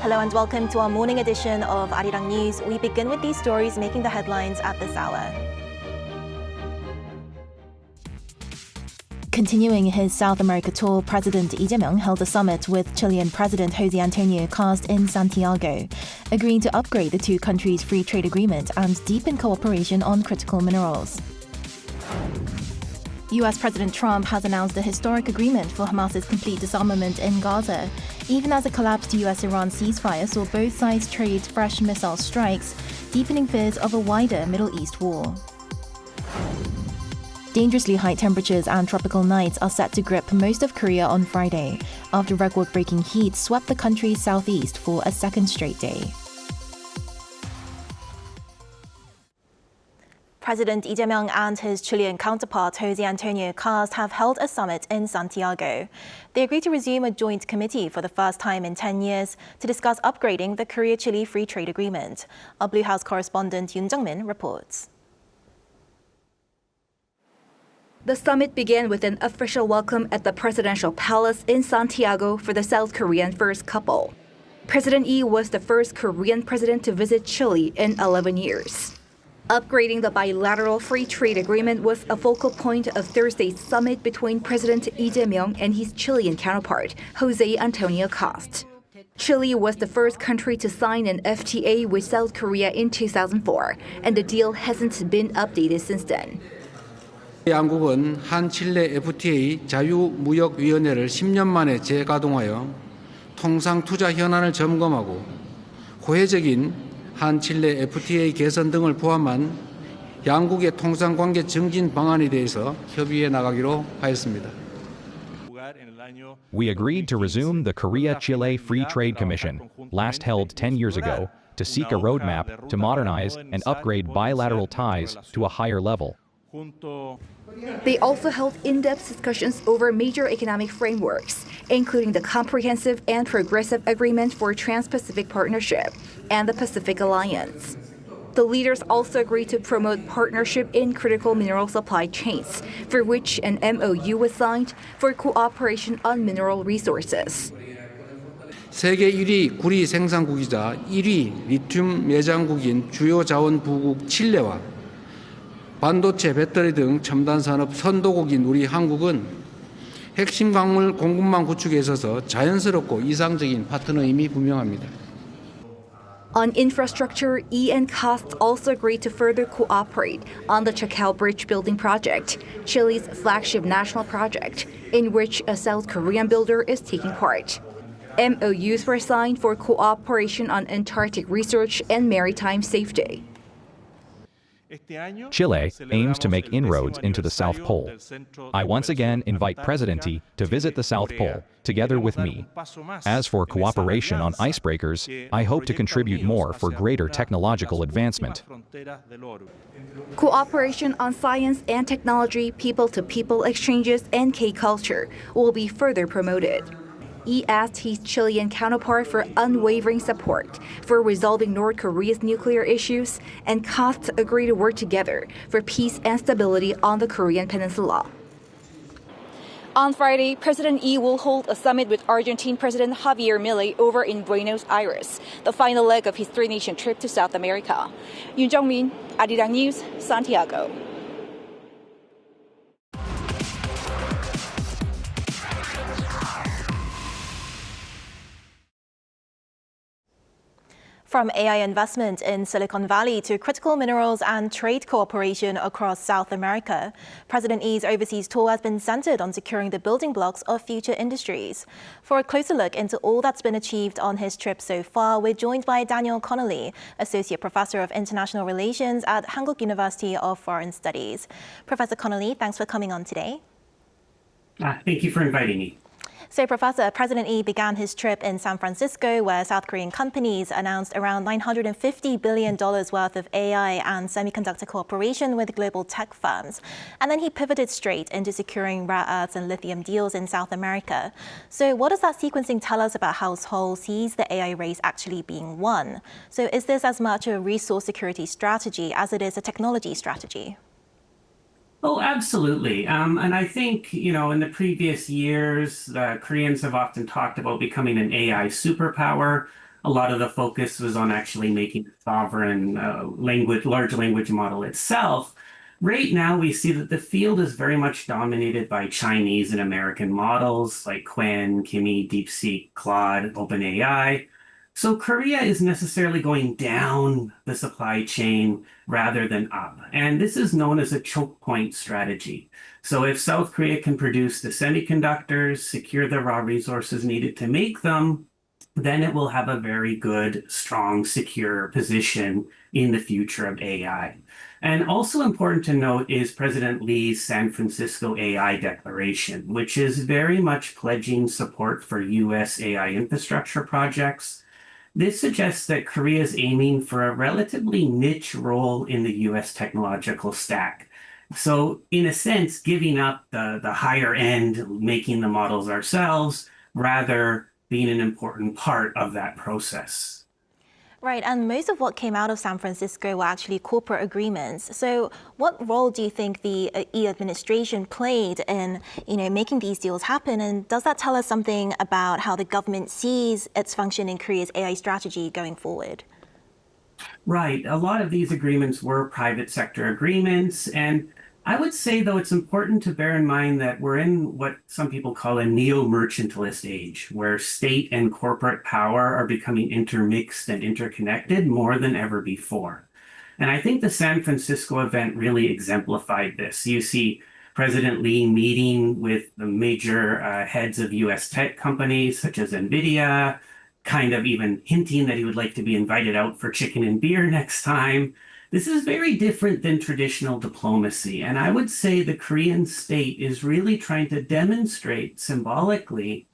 Hello and welcome to our morning edition of Arirang News. We begin with these stories making the headlines at this hour. Continuing his South America tour, President Lee Jae-myung held a summit with Chilean President José Antonio Kast in Santiago, agreeing to upgrade the two countries' free trade agreement and deepen cooperation on critical minerals. US President Trump has announced a historic agreement for Hamas's complete disarmament in Gaza, even as a collapsed US-Iran ceasefire saw both sides trade fresh missile strikes, deepening fears of a wider Middle East war. Dangerously high temperatures and tropical nights are set to grip most of Korea on Friday, after record-breaking heat swept the country's southeast for a second straight day. President Lee Jae-myung and his Chilean counterpart José Antonio Kast have held a summit in Santiago. They agreed to resume a joint committee for the first time in 10 years to discuss upgrading the Korea-Chile Free Trade Agreement. Our Blue House correspondent Yoon Jung-min reports. The summit began with an official welcome at the presidential palace in Santiago for the South Korean first couple. President Lee was the first Korean president to visit Chile in 11 years. Upgrading the bilateral free trade agreement was a focal point of Thursday's summit between President Lee Jae-myung and his Chilean counterpart, José Antonio Kast. Chile was the first country to sign an FTA with South Korea in 2004, and the deal hasn't been updated since then. 양국은 한칠레 FTA 자유무역위원회를 10년 만에 재가동하여 통상 투자 현안을 점검하고 호혜적인 한칠레 FTA 개선 등을 포함한 양국의 통상관계 증진 방안에 대해서 협의해 나가기로 하였습니다. We agreed to resume the Korea-Chile Free Trade Commission, last held 10 years ago, to seek a roadmap to modernize and upgrade bilateral ties to a higher level. They also held in-depth discussions over major economic frameworks, including the Comprehensive and Progressive Agreement for Trans-Pacific Partnership and the Pacific Alliance. The leaders also agreed to promote partnership in critical mineral supply chains, for which an MOU was signed for cooperation on mineral resources. 세계 1위 구리 생산국이자 1위 리튬 매장국인 주요 자원 부국 칠레와 반도체, 배터리 등 첨단 산업 선도국인 우리 한국은 핵심 광물 공급망 구축에 있어서 자연스럽고 이상적인 파트너임이 분명합니다. On infrastructure, Lee and Kast also agreed to further cooperate on the Chacao Bridge building project, Chile's flagship national project, in which a South Korean builder is taking part. MOUs were signed for cooperation on Antarctic research and maritime safety. Chile aims to make inroads into the South Pole. I once again invite President Lee to visit the South Pole, together with me. As for cooperation on icebreakers, I hope to contribute more for greater technological advancement. Cooperation on science and technology, people-to-people exchanges, and K-culture will be further promoted. He asked his Chilean counterpart for unwavering support for resolving North Korea's nuclear issues, and Kast agreed to work together for peace and stability on the Korean peninsula. On Friday, President Lee will hold a summit with Argentine President Javier Milei over in Buenos Aires, the final leg of his three-nation trip to South America. Yoon Jung-min, Arirang News, Santiago. From AI investment in Silicon Valley to critical minerals and trade cooperation across South America, President Lee's overseas tour has been centered on securing the building blocks of future industries. For a closer look into all that's been achieved on his trip so far, we're joined by Daniel Connolly, Associate Professor of International Relations at Hankuk University of Foreign Studies. Professor Connolly, thanks for coming on today. Thank you for inviting me. So, Professor, President Lee began his trip in San Francisco, where South Korean companies announced around $950 billion worth of AI and semiconductor cooperation with global tech firms. And then he pivoted straight into securing rare earths and lithium deals in South America. So what does that sequencing tell us about how Seoul sees the AI race actually being won? So is this as much a resource security strategy as it is a technology strategy? Oh, absolutely. And I think, in the previous years, the Koreans have often talked about becoming an AI superpower. a lot of the focus was on actually making a sovereign large language model itself. Right now, we see that the field is very much dominated by Chinese and American models like Qwen, Kimi, DeepSeek, Claude, OpenAI. So Korea is necessarily going down the supply chain rather than up. And this is known as a choke point strategy. So if South Korea can produce the semiconductors, secure the raw resources needed to make them, then it will have a very good, strong, secure position in the future of AI. And also important to note is President Lee's San Francisco AI Declaration, which is very much pledging support for US AI infrastructure projects. This suggests that Korea is aiming for a relatively niche role in the US technological stack. So in a sense, giving up the higher end, making the models ourselves, rather being an important part of that process. Right, and most of what came out of San Francisco were actually corporate agreements. So what role do you think the E administration played in, making these deals happen? And does that tell us something about how the government sees its function in Korea's AI strategy going forward? Right. A lot of these agreements were private sector agreements. And I would say, though, it's important to bear in mind that we're in what some people call a neo-mercantilist age, where state and corporate power are becoming intermixed and interconnected more than ever before. And I think the San Francisco event really exemplified this. You see President Lee meeting with the major heads of US tech companies such as NVIDIA, kind of even hinting that he would like to be invited out for chicken and beer next time. This is very different than traditional diplomacy, and I would say the Korean state is really trying to demonstrate symbolically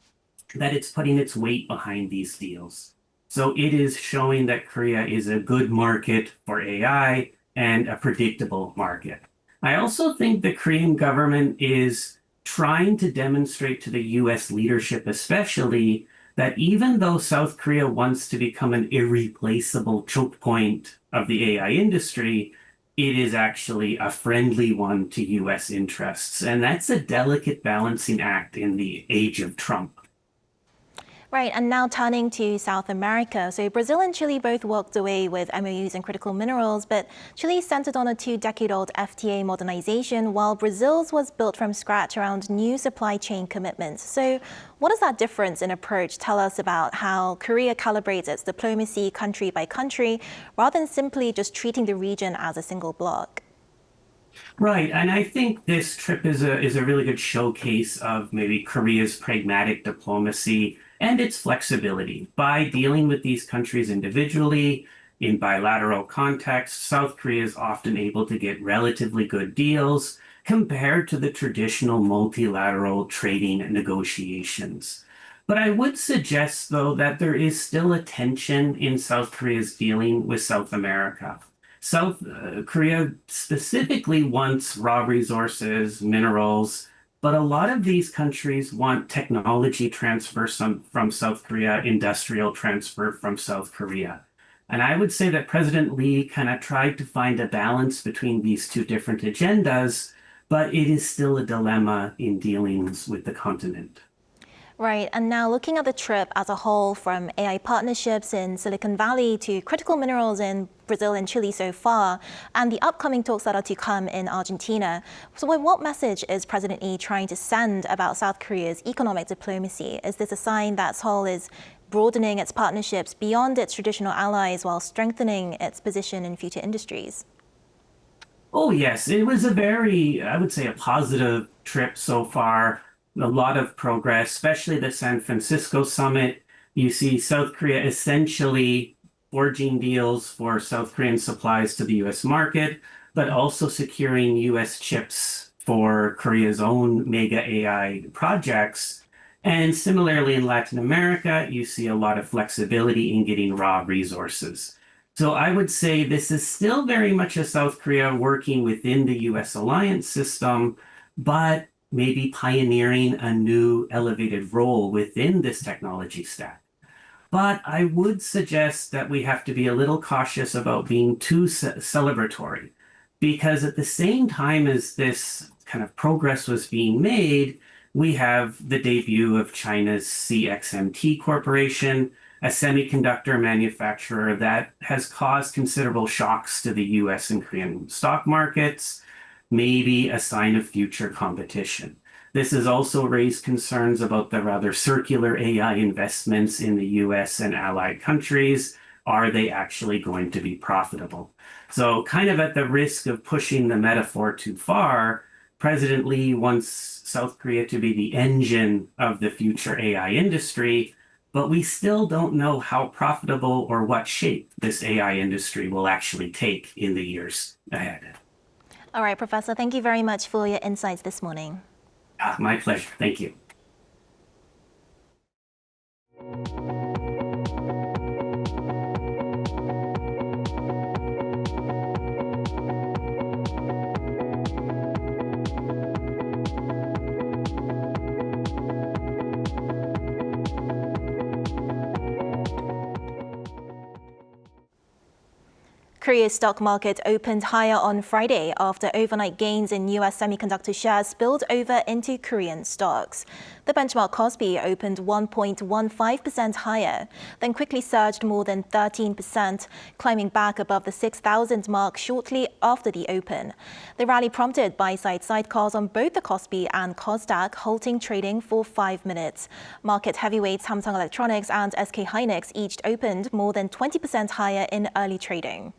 that it's putting its weight behind these deals. So it is showing that Korea is a good market for AI and a predictable market. I also think the Korean government is trying to demonstrate to the US leadership especially that even though South Korea wants to become an irreplaceable choke point of the AI industry, it is actually a friendly one to US interests. And that's a delicate balancing act in the age of Trump. Right, and now turning to South America. So Brazil and Chile both walked away with MOUs in critical minerals, but Chile centered on a 2-decade-old FTA modernization, while Brazil's was built from scratch around new supply chain commitments. So what does that difference in approach tell us about how Korea calibrates its diplomacy country by country, rather than simply just treating the region as a single bloc? Right, and I think this trip is a really good showcase of maybe Korea's pragmatic diplomacy and its flexibility. By dealing with these countries individually, in bilateral contexts, South Korea is often able to get relatively good deals compared to the traditional multilateral trading negotiations. But I would suggest, though, that there is still a tension in South Korea's dealing with South America. South Korea specifically wants raw resources, minerals, but a lot of these countries want technology transfer from South Korea, industrial transfer from South Korea. And I would say that President Lee kind of tried to find a balance between these two different agendas, but it is still a dilemma in dealings with the continent. Right, and now looking at the trip as a whole, from AI partnerships in Silicon Valley to critical minerals in Brazil and Chile so far, and the upcoming talks that are to come in Argentina. So what message is President Lee trying to send about South Korea's economic diplomacy? Is this a sign that Seoul is broadening its partnerships beyond its traditional allies while strengthening its position in future industries? Oh, yes, it was a very, I would say, a positive trip so far. A lot of progress, especially the San Francisco summit. You see South Korea essentially forging deals for South Korean supplies to the US market, but also securing US chips for Korea's own mega AI projects. And similarly in Latin America, you see a lot of flexibility in getting raw resources. So I would say this is still very much a South Korea working within the US alliance system, but maybe pioneering a new elevated role within this technology stack. But I would suggest that we have to be a little cautious about being too celebratory, because at the same time as this kind of progress was being made, we have the debut of China's CXMT Corporation, a semiconductor manufacturer that has caused considerable shocks to the US and Korean stock markets, maybe a sign of future competition. This has also raised concerns about the rather circular AI investments in the US and allied countries. Are they actually going to be profitable? So kind of at the risk of pushing the metaphor too far, President Lee wants South Korea to be the engine of the future AI industry, but we still don't know how profitable or what shape this AI industry will actually take in the years ahead. All right, Professor, thank you very much for your insights this morning. My pleasure. Thank you. Korea's stock market opened higher on Friday after overnight gains in U.S. semiconductor shares spilled over into Korean stocks. The benchmark KOSPI opened 1.15% higher, then quickly surged more than 13%, climbing back above the 6,000 mark shortly after the open. The rally prompted buy-side sidecars on both the KOSPI and KOSDAQ, halting trading for 5 minutes. Market heavyweights Samsung Electronics and SK Hynix each opened more than 20% higher in early trading.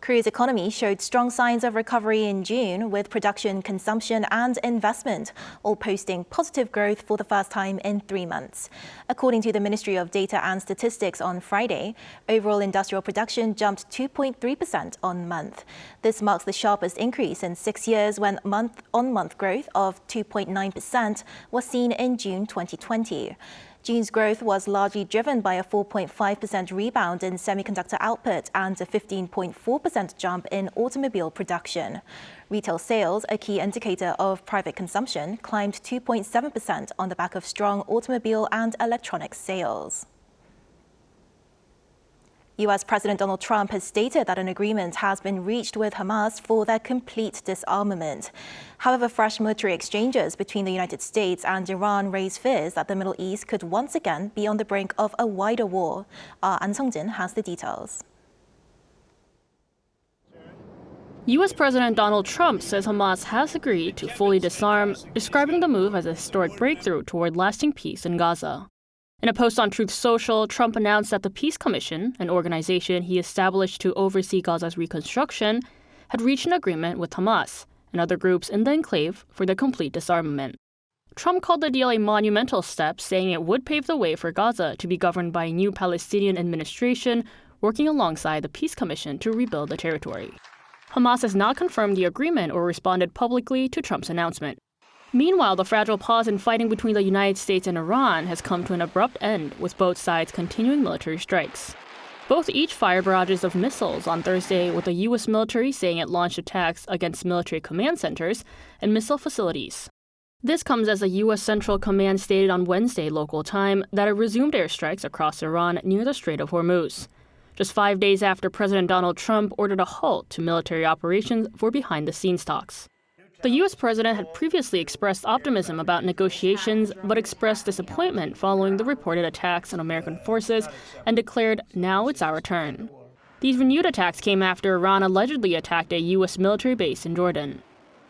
Korea's economy showed strong signs of recovery in June, with production, consumption and investment all posting positive growth for the first time in 3 months. According to the Ministry of Data and Statistics on Friday, overall industrial production jumped 2.3% on month. This marks the sharpest increase in 6 years, when month-on-month growth of 2.9% was seen in June 2020. June's growth was largely driven by a 4.5% rebound in semiconductor output and a 15.4% jump in automobile production. Retail sales, a key indicator of private consumption, climbed 2.7% on the back of strong automobile and electronics sales. U.S. President Donald Trump has stated that an agreement has been reached with Hamas for their complete disarmament. However, fresh military exchanges between the United States and Iran raise fears that the Middle East could once again be on the brink of a wider war. An Sung-jin has the details. U.S. President Donald Trump says Hamas has agreed to fully disarm, describing the move as a historic breakthrough toward lasting peace in Gaza. In a post on Truth Social, Trump announced that the Peace Commission, an organization he established to oversee Gaza's reconstruction, had reached an agreement with Hamas and other groups in the enclave for the complete disarmament. Trump called the deal a monumental step, saying it would pave the way for Gaza to be governed by a new Palestinian administration working alongside the Peace Commission to rebuild the territory. Hamas has not confirmed the agreement or responded publicly to Trump's announcement. Meanwhile, the fragile pause in fighting between the United States and Iran has come to an abrupt end, with both sides continuing military strikes. Both each fired barrages of missiles on Thursday, with the U.S. military saying it launched attacks against military command centers and missile facilities. This comes as the U.S. Central Command stated on Wednesday local time that it resumed airstrikes across Iran near the Strait of Hormuz, just 5 days after President Donald Trump ordered a halt to military operations for behind-the-scenes talks. The U.S. president had previously expressed optimism about negotiations, but expressed disappointment following the reported attacks on American forces and declared, "Now it's our turn." These renewed attacks came after Iran allegedly attacked a U.S. military base in Jordan.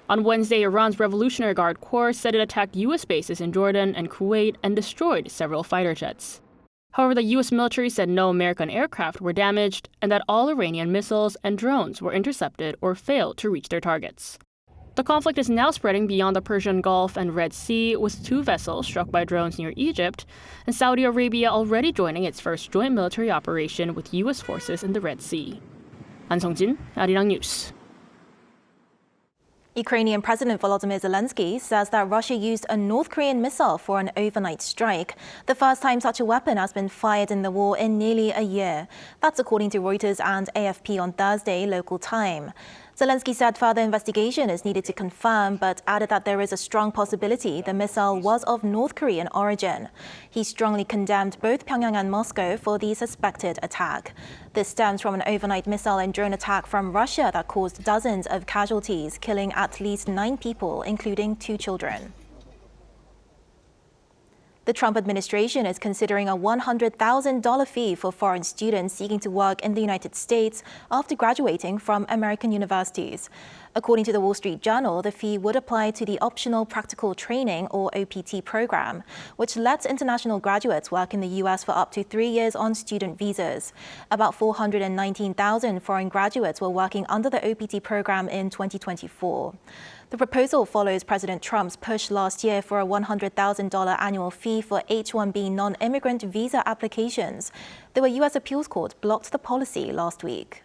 On Wednesday, Iran's Revolutionary Guard Corps said it attacked U.S. bases in Jordan and Kuwait and destroyed several fighter jets. However, the U.S. military said no American aircraft were damaged and that all Iranian missiles and drones were intercepted or failed to reach their targets. The conflict is now spreading beyond the Persian Gulf and Red Sea, with 2 vessels struck by drones near Egypt, and Saudi Arabia already joining its first joint military operation with U.S. forces in the Red Sea. An Sung-jin, Arirang News. Ukrainian President Volodymyr Zelenskyy says that Russia used a North Korean missile for an overnight strike, the first time such a weapon has been fired in the war in nearly a year. That's according to Reuters and AFP on Thursday, local time. Zelenskyy said further investigation is needed to confirm, but added that there is a strong possibility the missile was of North Korean origin. He strongly condemned both Pyongyang and Moscow for the suspected attack. This stems from an overnight missile and drone attack from Russia that caused dozens of casualties, killing at least 9 people, including 2 children. The Trump administration is considering a $100,000 fee for foreign students seeking to work in the United States after graduating from American universities. According to the Wall Street Journal, the fee would apply to the Optional Practical Training, or OPT program, which lets international graduates work in the U.S. for up to 3 years on student visas. About 419,000 foreign graduates were working under the OPT program in 2024. The proposal follows President Trump's push last year for a $100,000 annual fee for H-1B non-immigrant visa applications, though a U.S. appeals court blocked the policy last week.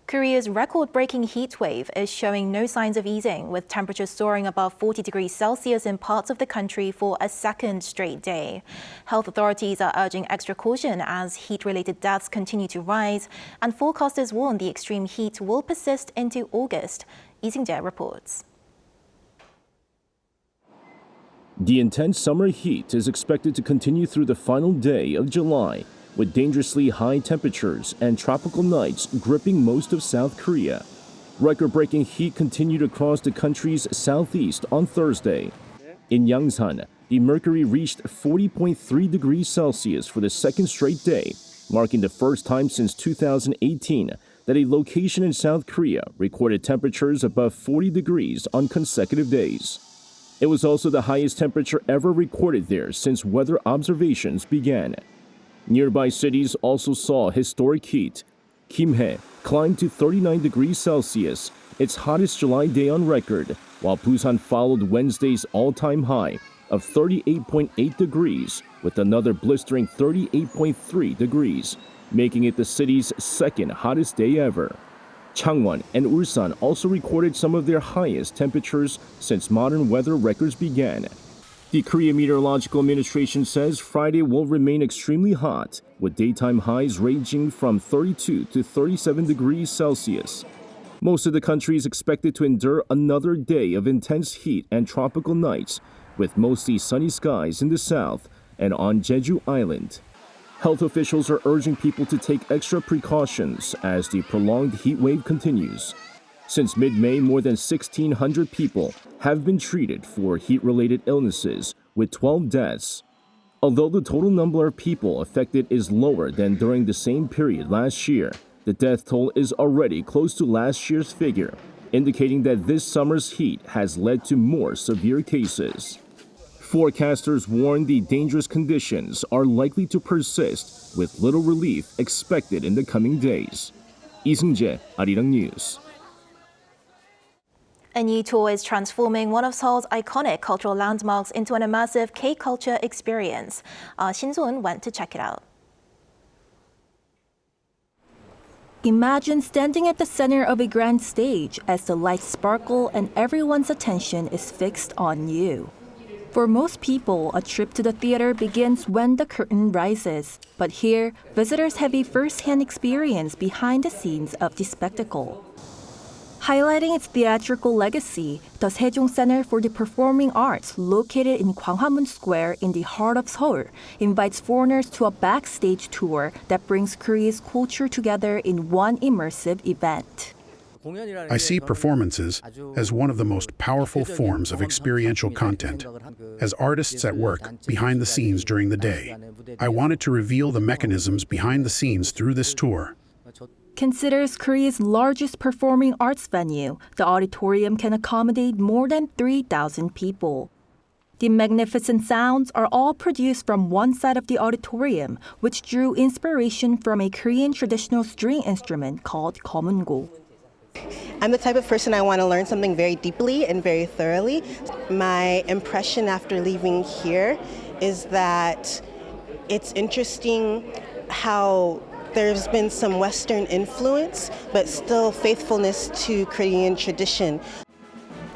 Korea's record-breaking heat wave is showing no signs of easing, with temperatures soaring above 40 degrees Celsius in parts of the country for a second straight day. Health authorities are urging extra caution as heat-related deaths continue to rise, and forecasters warn the extreme heat will persist into August. Lee Sing-jae reports. The intense summer heat is expected to continue through the final day of July, with dangerously high temperatures and tropical nights gripping most of South Korea. Record-breaking heat continued across the country's southeast on Thursday. In Yangsan, the mercury reached 40.3 degrees Celsius for the second straight day, marking the first time since 2018 that a location in South Korea recorded temperatures above 40 degrees on consecutive days. It was also the highest temperature ever recorded there since weather observations began. Nearby cities also saw historic heat. Kimhae climbed to 39 degrees Celsius, its hottest July day on record, while Busan followed Wednesday's all-time high of 38.8 degrees with another blistering 38.3 degrees, making it the city's second hottest day ever. Changwon and Ulsan also recorded some of their highest temperatures since modern weather records began. The Korea Meteorological Administration says Friday will remain extremely hot, with daytime highs ranging from 32 to 37 degrees Celsius. Most of the country is expected to endure another day of intense heat and tropical nights, with mostly sunny skies in the south and on Jeju Island. Health officials are urging people to take extra precautions as the prolonged heat wave continues. Since mid-May, more than 1,600 people have been treated for heat-related illnesses, with 12 deaths. Although the total number of people affected is lower than during the same period last year, the death toll is already close to last year's figure, indicating that this summer's heat has led to more severe cases. Forecasters warn the dangerous conditions are likely to persist, with little relief expected in the coming days. Lee Sing-jae, Arirang News. A new tour is transforming one of Seoul's iconic cultural landmarks into an immersive K-culture experience. Shin So-eun went to check it out. Imagine standing at the center of a grand stage as the lights sparkle and everyone's attention is fixed on you. For most people, a trip to the theater begins when the curtain rises. But here, visitors have a first-hand experience behind the scenes of the spectacle. Highlighting its theatrical legacy, the Sejong Center for the Performing Arts, located in Gwanghwamun Square in the heart of Seoul, invites foreigners to a backstage tour that brings Korea's culture together in one immersive event. I see performances as one of the most powerful forms of experiential content. As artists at work behind the scenes during the day, I wanted to reveal the mechanisms behind the scenes through this tour. Considers Korea's largest performing arts venue, the auditorium can accommodate more than 3,000 people. The magnificent sounds are all produced from one side of the auditorium, which drew inspiration from a Korean traditional string instrument called komungo. I'm the type of person I want to learn something very deeply and very thoroughly. My impression after leaving here is that it's interesting how there's been some Western influence, but still faithfulness to Korean tradition.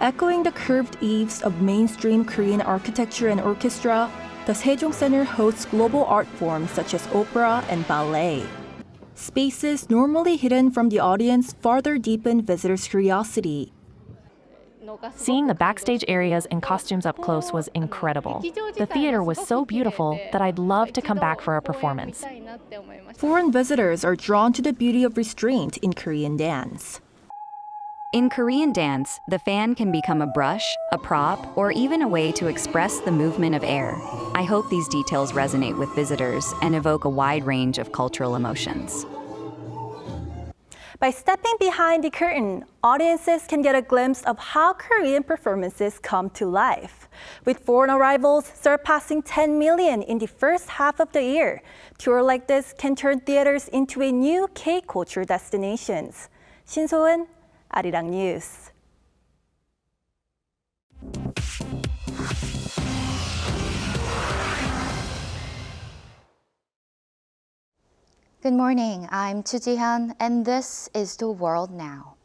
Echoing the curved eaves of mainstream Korean architecture and orchestra, the Sejong Center hosts global art forms such as opera and ballet. Spaces normally hidden from the audience farther deepen visitors' curiosity. Seeing the backstage areas and costumes up close was incredible. The theater was so beautiful that I'd love to come back for a performance. Foreign visitors are drawn to the beauty of restraint in Korean dance. In Korean dance, the fan can become a brush, a prop, or even a way to express the movement of air. I hope these details resonate with visitors and evoke a wide range of cultural emotions. By stepping behind the curtain, audiences can get a glimpse of how Korean performances come to life. With foreign arrivals surpassing 10 million in the first half of the year, tours like this can turn theaters into a new K-culture destinations. 신소은, Arirang News. Good morning, I'm Chu Ji-hyun, and this is the world now.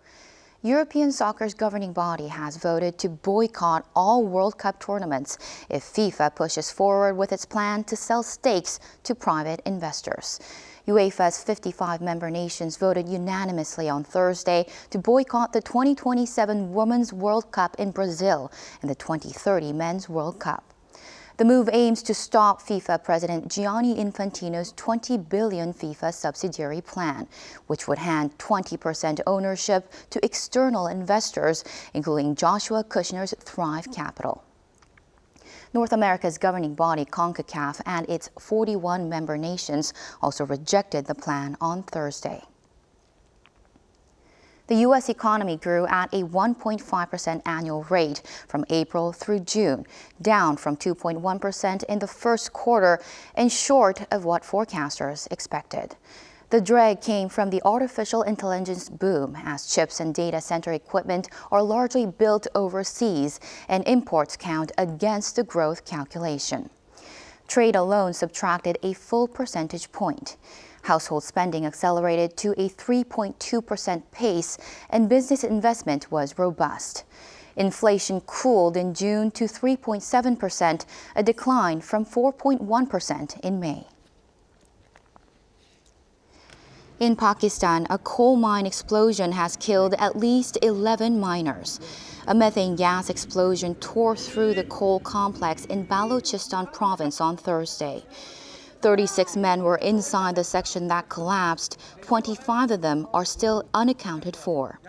European soccer's governing body has voted to boycott all World Cup tournaments if FIFA pushes forward with its plan to sell stakes to private investors. UEFA's 55 member nations voted unanimously on Thursday to boycott the 2027 Women's World Cup in Brazil and the 2030 Men's World Cup. The move aims to stop FIFA President Gianni Infantino's $20 billion FIFA subsidiary plan, which would hand 20% ownership to external investors, including Joshua Kushner's Thrive Capital. North America's governing body, CONCACAF, and its 41 member nations also rejected the plan on Thursday. The U.S. economy grew at a 1.5% annual rate from April through June, down from 2.1% in the first quarter and short of what forecasters expected. The drag came from the artificial intelligence boom as chips and data center equipment are largely built overseas and imports count against the growth calculation. Trade alone subtracted a full percentage point. Household spending accelerated to a 3.2% pace and business investment was robust. Inflation cooled in June to 3.7%, a decline from 4.1% in May. In Pakistan, a coal mine explosion has killed at least 11 miners. A methane gas explosion tore through the coal complex in Balochistan province on Thursday. 36 men were inside the section that collapsed. 25 of them are still unaccounted for.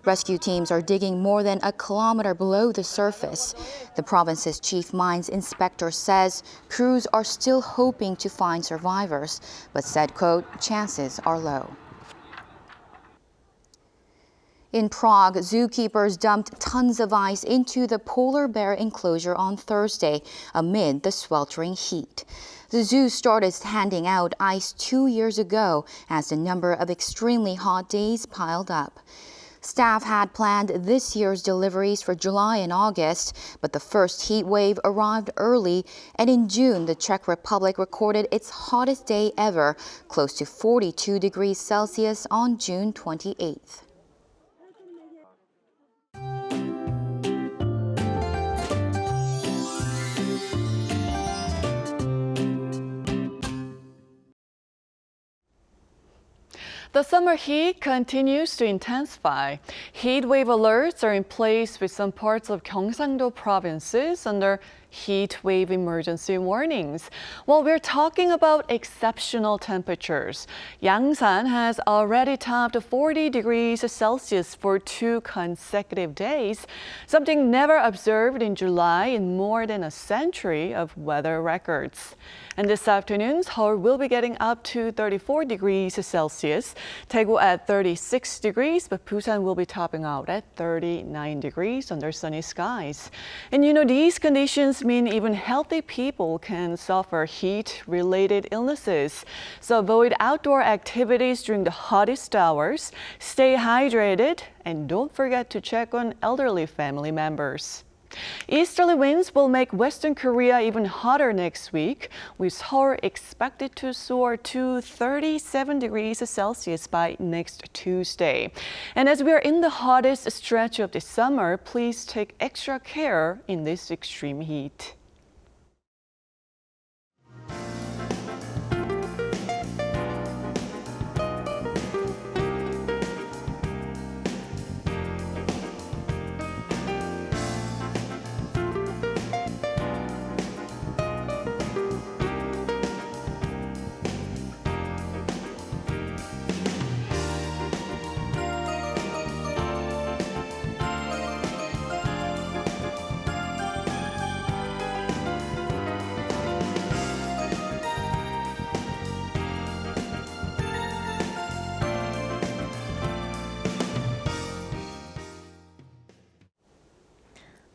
Rescue teams are digging more than a kilometer below the surface. The province's chief mines inspector says crews are still hoping to find survivors, but said, quote, chances are low. In Prague, zookeepers dumped tons of ice into the polar bear enclosure on Thursday amid the sweltering heat. The zoo started handing out ice 2 years ago as the number of extremely hot days piled up. Staff had planned this year's deliveries for July and August, but the first heat wave arrived early, and in June, the Czech Republic recorded its hottest day ever, close to 42 degrees Celsius on June 28th. The summer heat continues to intensify. Heatwave alerts are in place with some parts of Gyeongsang-do provinces under heat wave emergency warnings. While we're talking about exceptional temperatures, Yangsan has already topped 40 degrees Celsius for 2 consecutive days, something never observed in July in more than a century of weather records. And this afternoon, Seoul will be getting up to 34 degrees Celsius, Daegu at 36 degrees, but Busan will be topping out at 39 degrees under sunny skies. And these conditions mean even healthy people can suffer heat-related illnesses. So avoid outdoor activities during the hottest hours, stay hydrated, and don't forget to check on elderly family members. Easterly winds will make Western Korea even hotter next week, with Seoul expected to soar to 37 degrees Celsius by next Tuesday. And as we are in the hottest stretch of the summer, please take extra care in this extreme heat.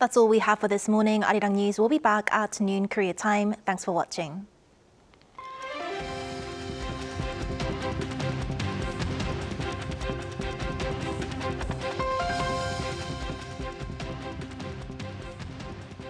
That's all we have for this morning. Arirang News will be back at noon Korea time. Thanks for watching.